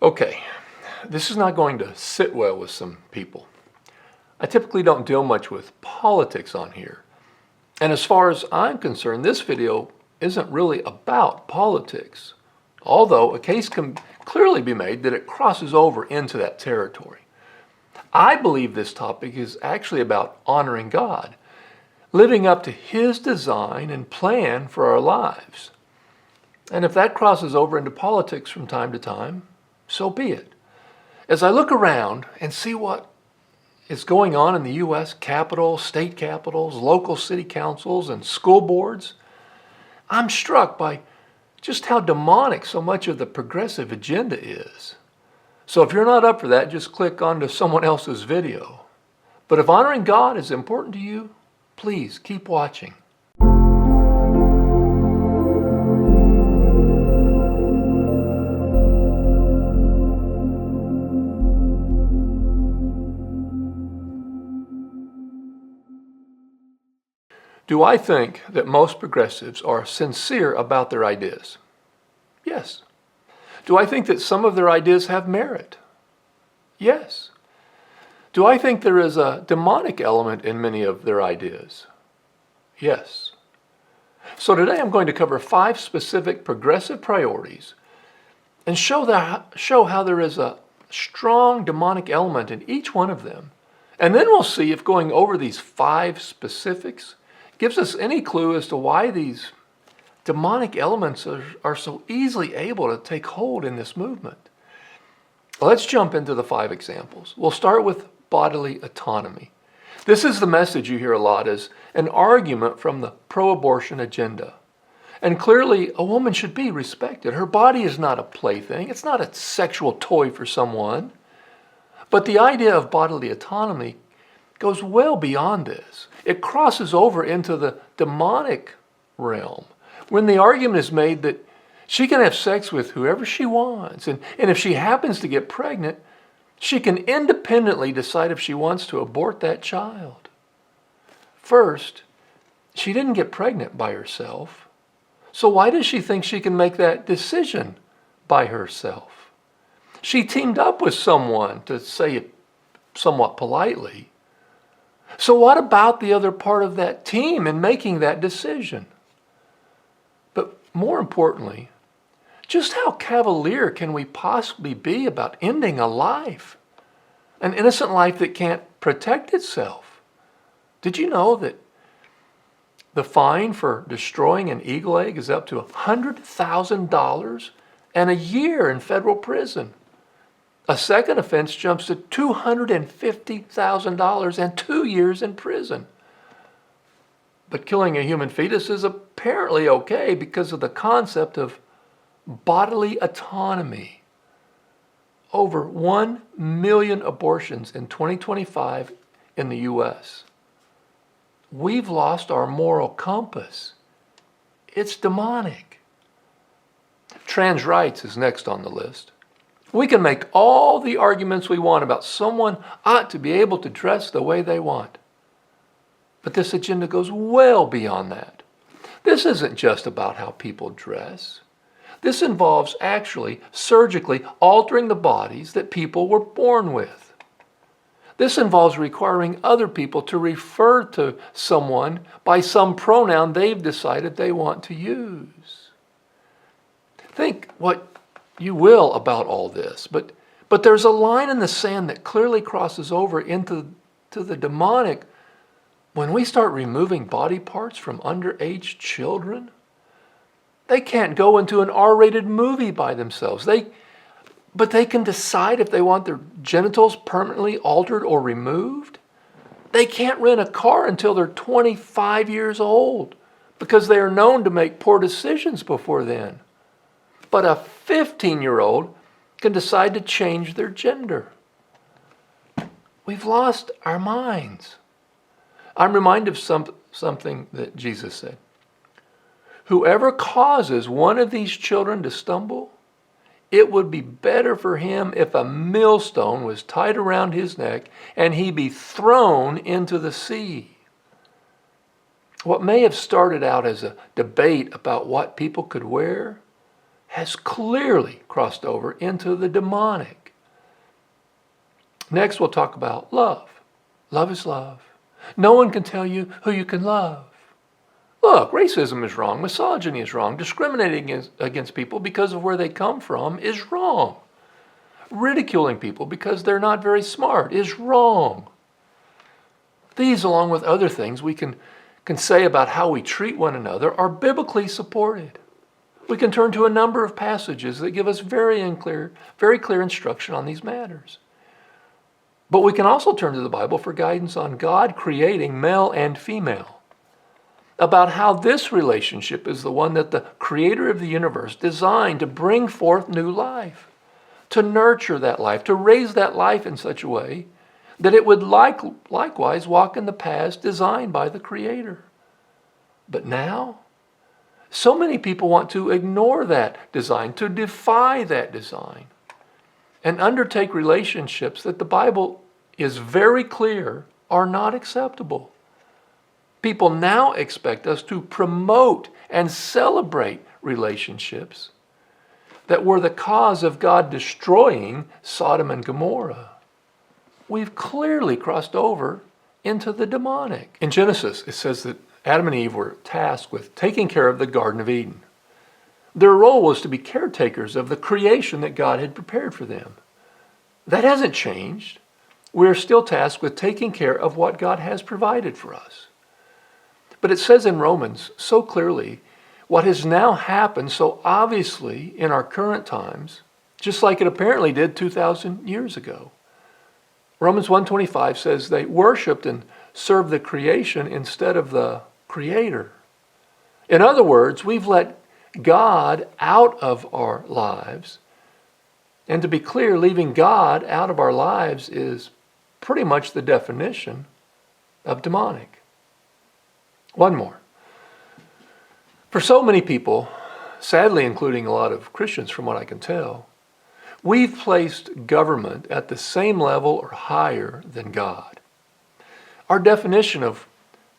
Okay, this is not going to sit well with some people. I typically don't deal much with politics on here. And as far as I'm concerned, this video isn't really about politics, although a case can clearly be made that it crosses over into that territory. I believe this topic is actually about honoring God, living up to His design and plan for our lives. And if that crosses over into politics from time to time, so be it. As I look around and see what is going on in the U.S. Capitol, state capitals, local city councils, and school boards, I'm struck by just how demonic so much of the progressive agenda is. So if you're not up for that, just click onto someone else's video. But if honoring God is important to you, please keep watching. Do I think that most progressives are sincere about their ideas? Yes. Do I think that some of their ideas have merit? Yes. Do I think there is a demonic element in many of their ideas? Yes. So today I'm going to cover 5 specific progressive priorities and show how there is a strong demonic element in each one of them. And then we'll see if going over these 5 specifics gives us any clue as to why these demonic elements are so easily able to take hold in this movement. Let's jump into the 5 examples. We'll start with bodily autonomy. This is the message you hear a lot as an argument from the pro-abortion agenda. And clearly, a woman should be respected. Her body is not a plaything. It's not a sexual toy for someone. But the idea of bodily autonomy goes well beyond this. It crosses over into the demonic realm when the argument is made that she can have sex with whoever she wants, and if she happens to get pregnant, she can independently decide if she wants to abort that child. First, she didn't get pregnant by herself, so why does she think she can make that decision by herself? She teamed up with someone, to say it somewhat politely. So what about the other part of that team in making that decision? But more importantly, just how cavalier can we possibly be about ending a life? An innocent life that can't protect itself. Did you know that the fine for destroying an eagle egg is up to $100,000 and a year in federal prison? A second offense jumps to $250,000 and 2 years in prison. But killing a human fetus is apparently okay because of the concept of bodily autonomy. Over 1 million abortions in 2025 in the U.S. We've lost our moral compass. It's demonic. Trans rights is next on the list. We can make all the arguments we want about someone ought to be able to dress the way they want. But this agenda goes well beyond that. This isn't just about how people dress. This involves actually surgically altering the bodies that people were born with. This involves requiring other people to refer to someone by some pronoun they've decided they want to use. Think what you will about all this, but there's a line in the sand that clearly crosses over into the demonic when we start removing body parts from underage children. They can't go into an R-rated movie by themselves. But they can decide if they want their genitals permanently altered or removed. They can't rent a car until they're 25 years old because they are known to make poor decisions before then. But a 15-year-old can decide to change their gender. We've lost our minds. I'm reminded of something that Jesus said. Whoever causes one of these children to stumble, it would be better for him if a millstone was tied around his neck and he be thrown into the sea. What may have started out as a debate about what people could wear has clearly crossed over into the demonic. Next, we'll talk about love. Love is love. No one can tell you who you can love. Look, racism is wrong. Misogyny is wrong. Discriminating against people because of where they come from is wrong. Ridiculing people because they're not very smart is wrong. These, along with other things we can say about how we treat one another, are biblically supported. We can turn to a number of passages that give us very clear instruction on these matters. But we can also turn to the Bible for guidance on God creating male and female, about how this relationship is the one that the Creator of the universe designed to bring forth new life, to nurture that life, to raise that life in such a way that it would likewise walk in the paths designed by the Creator. But now, so many people want to ignore that design, to defy that design, and undertake relationships that the Bible is very clear are not acceptable. People now expect us to promote and celebrate relationships that were the cause of God destroying Sodom and Gomorrah. We've clearly crossed over into the demonic. In Genesis, it says that Adam and Eve were tasked with taking care of the Garden of Eden. Their role was to be caretakers of the creation that God had prepared for them. That hasn't changed. We're still tasked with taking care of what God has provided for us. But it says in Romans so clearly what has now happened so obviously in our current times, just like it apparently did 2,000 years ago. Romans 1:25 says they worshiped and served the creation instead of the Creator. In other words, we've let God out of our lives. And to be clear, leaving God out of our lives is pretty much the definition of demonic. One more. For so many people, sadly including a lot of Christians from what I can tell, we've placed government at the same level or higher than God. Our definition of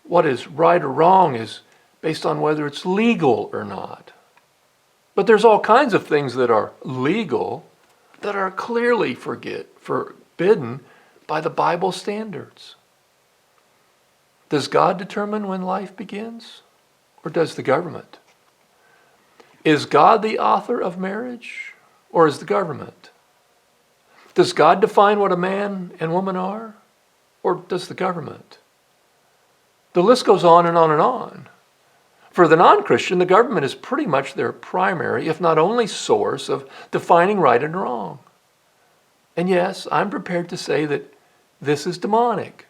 what is right or wrong is based on whether it's legal or not. But there's all kinds of things that are legal that are clearly forbidden by the Bible standards. Does God determine when life begins, or does the government? Is God the author of marriage, or is the government? Does God define what a man and woman are, or does the government? The list goes on and on and on. For the non-Christian, the government is pretty much their primary, if not only, source of defining right and wrong. And yes, I'm prepared to say that this is demonic.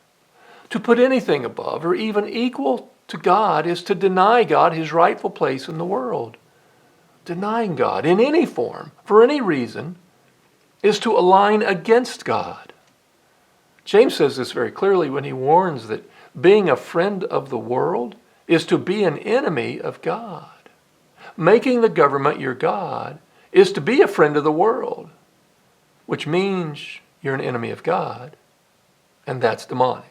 To put anything above or even equal to God is to deny God his rightful place in the world. Denying God in any form, for any reason, is to align against God. James says this very clearly when he warns that being a friend of the world is to be an enemy of God. Making the government your God is to be a friend of the world, which means you're an enemy of God, and that's demonic.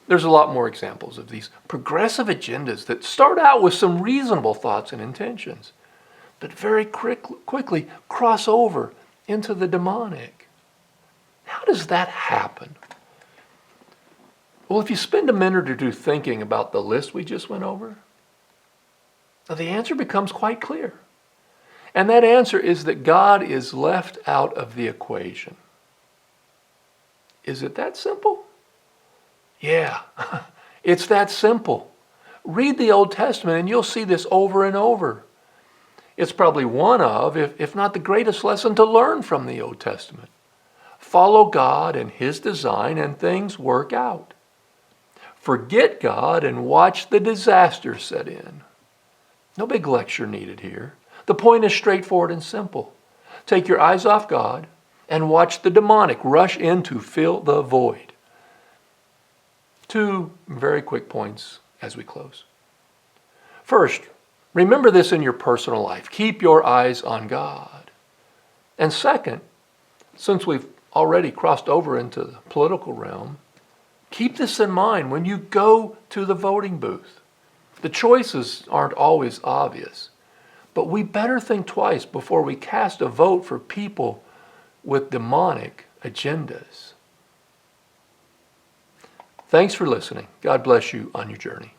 There's a lot more examples of these progressive agendas that start out with some reasonable thoughts and intentions, but very quickly cross over into the demonic. How does that happen? Well, if you spend a minute or two thinking about the list we just went over, the answer becomes quite clear. And that answer is that God is left out of the equation. Is it that simple? Yeah, it's that simple. Read the Old Testament and you'll see this over and over. It's probably one of, if not the greatest lesson to learn from the Old Testament. Follow God and his design and things work out. Forget God and watch the disaster set in. No big lecture needed here. The point is straightforward and simple. Take your eyes off God and watch the demonic rush in to fill the void. Two very quick points as we close. First, remember this in your personal life. Keep your eyes on God. And second, since we've already crossed over into the political realm, keep this in mind when you go to the voting booth. The choices aren't always obvious, But we better think twice before we cast a vote for people with demonic agendas. Thanks for listening. God bless you on your journey.